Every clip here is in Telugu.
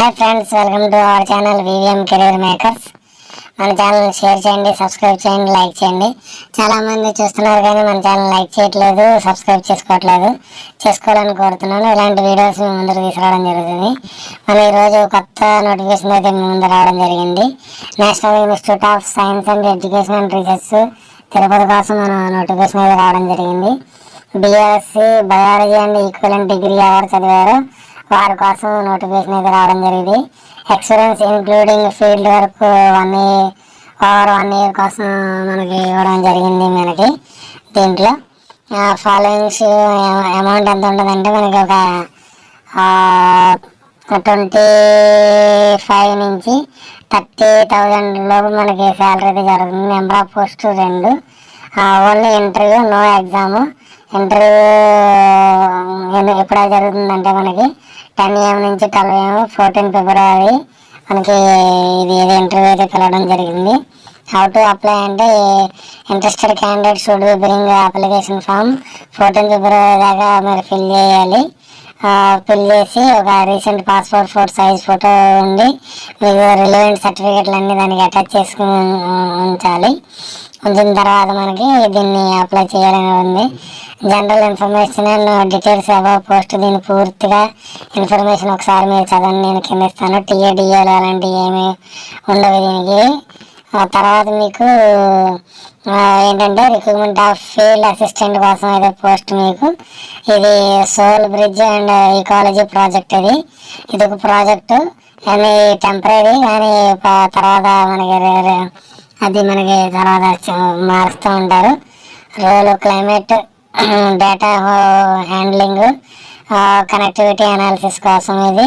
Hi friends, welcome to our channel VVM career makers. మన ఛానల్ షేర్ చేయండి, సబ్స్క్రైబ్ చేయండి, లైక్ చేయండి. చాలామంది చూస్తున్నారు కానీ మన ఛానల్ లైక్ చేయట్లేదు, సబ్స్క్రైబ్ చేసుకోవాలని కోరుతున్నాను. ఇలాంటి వీడియోస్ మీ ముందర తీసుకురావడం జరుగుతుంది. మనం ఈరోజు కొత్త నోటిఫికేషన్ అయితే మీ ముందు రావడం జరిగింది. National institute of science and education and research Tirupati కోసం మన నోటిఫికేషన్ అయితే రావడం జరిగింది. BSc biology and equivalent degree ఎవరు చదివారు వారి కోసం నోటిఫికేషన్ అయితే రావడం జరిగింది. Experience including field work 1 year కోసం మనకి ఇవ్వడం జరిగింది. మనకి దీంట్లో ఫాలోయింగ్స్ అమౌంట్ ఎంత ఉంటుందంటే మనకి ఒక 25 నుంచి 30,000 లోపు మనకి శాలరీ అయితే జరుగుతుంది. Number of post 2, only interview, no exam. Interview ఎప్పుడు జరుగుతుందంటే మనకి 10 AM నుంచి 12 AM 14 February మనకి ఇది ఇంటర్వ్యూ అయితే పిలవడం జరిగింది. హౌ టు అప్లై అంటే interested candidate should be bring application form 14 February దాకా మీరు ఫిల్ చేయాలి. ఫిల్ చేసి ఒక రీసెంట్ పాస్పోర్ట్ సైజ్ ఫోటో ఉండి మీకు రిలవెంట్ సర్టిఫికెట్లు అన్నీ దానికి అటాచ్ చేసుకుని ఉంచాలి. ఉంచిన తర్వాత మనకి దీన్ని అప్లై చేయాలని ఉంది. General information and details above post, దీని పూర్తిగా ఇన్ఫర్మేషన్ ఒకసారి మీరు చదవండి, నేను కింద ఇస్తాను. టీఏడిఏలు అలాంటివి ఏమీ ఉండవు దీనికి. తర్వాత మీకు ఏంటంటే రిక్రూట్మెంట్ ఆఫ్ ఫీల్డ్ అసిస్టెంట్ కోసం అయితే పోస్ట్ మీకు ఇది soul bridge and ecology project. ఇది ఒక ప్రాజెక్టు, అది టెంపరీ కానీ తర్వాత మనకి తర్వాత మారుస్తూ ఉంటారు. Role climate data handling connectivity analysis కోసం. ఇది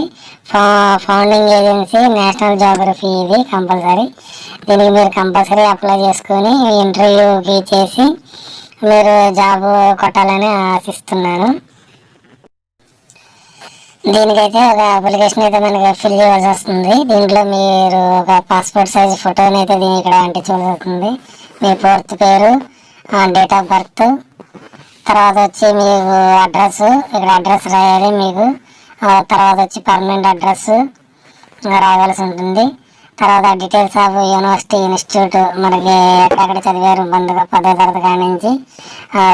ఫౌండింగ్ ఏజెన్సీ నేషనల్ జియోగ్రఫీ. ఇది కంపల్సరీ, దీనికి మీరు కంపల్సరీ అప్లై చేసుకొని ఇంటర్వ్యూకి చేసి మీరు జాబ్ కొట్టాలని ఆశిస్తున్నాను. దీనికైతే ఒక అప్లికేషన్ అయితే మనకి ఫిల్ చేయాల్సి వస్తుంది. దీంట్లో మీరు ఒక పాస్పోర్ట్ సైజ్ ఫోటోని అయితే దీని ఇక్కడ అంటించవలసి వస్తుంది. మీ పూర్తి పేరు, డేట్ ఆఫ్ బర్త్, తర్వాత వచ్చి మీకు అడ్రస్, ఇక్కడ అడ్రస్ రాయాలి మీకు. తర్వాత వచ్చి పర్మనెంట్ అడ్రస్ రాయాల్సి ఉంటుంది. తర్వాత డీటెయిల్స్ ఆఫ్ యూనివర్సిటీ ఇన్స్టిట్యూట్, మనకి ఎక్కడెక్కడ చదివారు, 10వ తరగతి కాడి నుంచి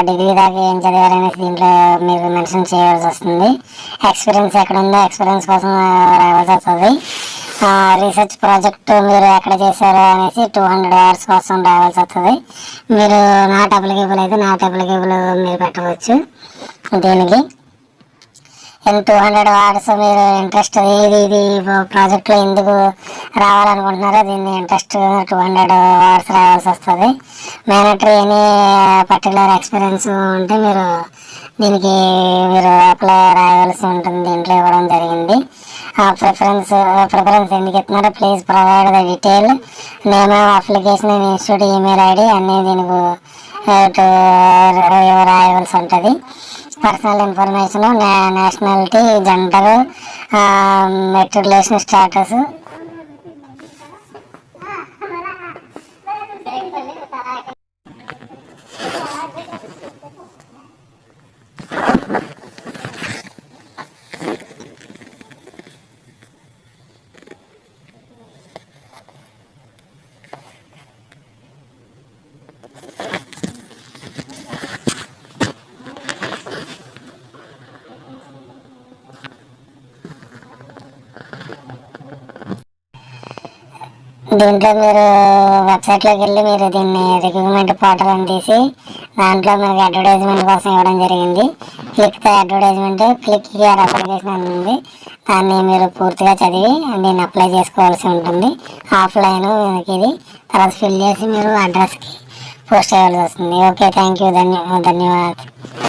డిగ్రీ దాకా ఏం చదివారు అనేసి దీంట్లో మీరు మెన్షన్ చేయాల్సి వస్తుంది. ఎక్స్పీరియన్స్ ఎక్కడ ఉందో ఎక్స్పీరియన్స్ కోసం రావాల్సి వస్తుంది. రీసెర్చ్ ప్రాజెక్ట్ మీరు ఎక్కడ చేశారు అనేసి 200 hours కోసం రావాల్సి వస్తుంది. మీరు నాట్ అప్లికేబుల్ అయితే నాట్ అప్లికేబుల్ మీరు పెట్టవచ్చు. దీనికి 200 hours మీరు ఇంట్రెస్ట్ ఇది ప్రాజెక్ట్లో ఎందుకు రావాలనుకుంటున్నారో దీన్ని ఇంట్రెస్ట్ 200 hours రావాల్సి వస్తుంది. మ్యాండటరీ ఎనీ పర్టికులర్ ఎక్స్పీరియన్స్ ఉంటే దీనికి మీరు అప్లై రాయాల్సి ఉంటుంది. దీంట్లో ఇవ్వడం జరిగింది. ప్రిఫరెన్స్ ఎందుకు ఇస్తున్నారో please provide the detail name of application and institute email ID అన్నీ దీనికి రాయవలసి ఉంటుంది. Personal information, nationality, gender, matriculation status. దీంట్లో మీరు వెబ్సైట్లోకి వెళ్ళి మీరు దీన్ని రిక్రూట్మెంట్ పోర్టల్ అని తీసి దాంట్లో మనకి అడ్వర్టైజ్మెంట్ కోసం ఇవ్వడం జరిగింది. Click the advertisement, click here application అని ఉంది. దాన్ని మీరు పూర్తిగా చదివి దీన్ని అప్లై చేసుకోవాల్సి ఉంటుంది. ఆఫ్లైన్ మనకి ఇది. తర్వాత ఫిల్ చేసి మీరు అడ్రస్కి పోస్ట్ చేయాల్సి వస్తుంది. ఓకే, థ్యాంక్ యూ, ధన్యవాదాలు.